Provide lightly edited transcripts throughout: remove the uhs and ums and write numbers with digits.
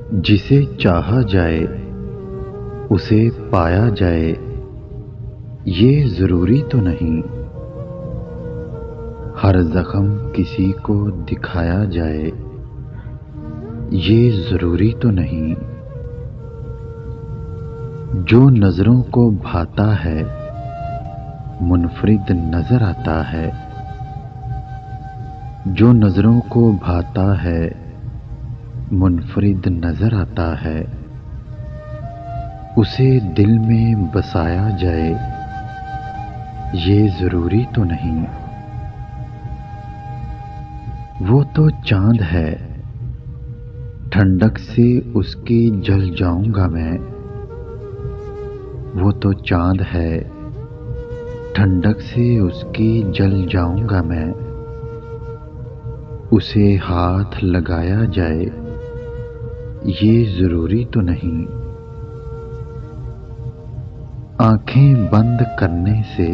جسے چاہا جائے اسے پایا جائے یہ ضروری تو نہیں، ہر زخم کسی کو دکھایا جائے یہ ضروری تو نہیں، جو نظروں کو بھاتا ہے منفرد نظر آتا ہے، جو نظروں کو بھاتا ہے منفرد نظر آتا ہے، اسے دل میں بسایا جائے یہ ضروری تو نہیں، وہ تو چاند ہے ٹھنڈک سے اس کی جل جاؤں گا میں، وہ تو چاند ہے ٹھنڈک سے اس کی جل جاؤں گا میں، اسے ہاتھ لگایا جائے یہ ضروری تو نہیں، آنکھیں بند کرنے سے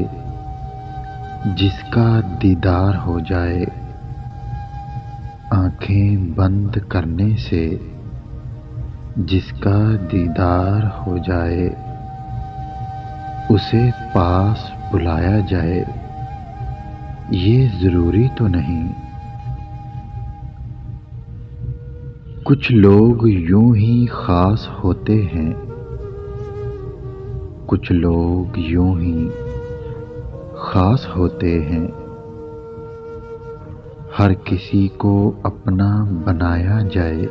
جس کا دیدار ہو جائے، آنکھیں بند کرنے سے جس کا دیدار ہو جائے اسے پاس بلایا جائے یہ ضروری تو نہیں، کچھ لوگ یوں ہی خاص ہوتے ہیں، کچھ لوگ یوں ہی خاص ہوتے ہیں، ہر کسی کو اپنا بنایا جائے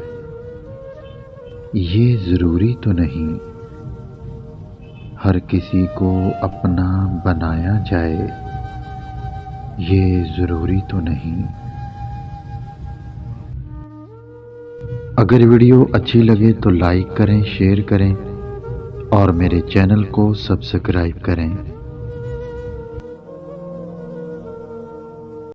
یہ ضروری تو نہیں، ہر کسی کو اپنا بنایا جائے یہ ضروری تو نہیں۔ اگر ویڈیو اچھی لگے تو لائک کریں، شیئر کریں اور میرے چینل کو سبسکرائب کریں۔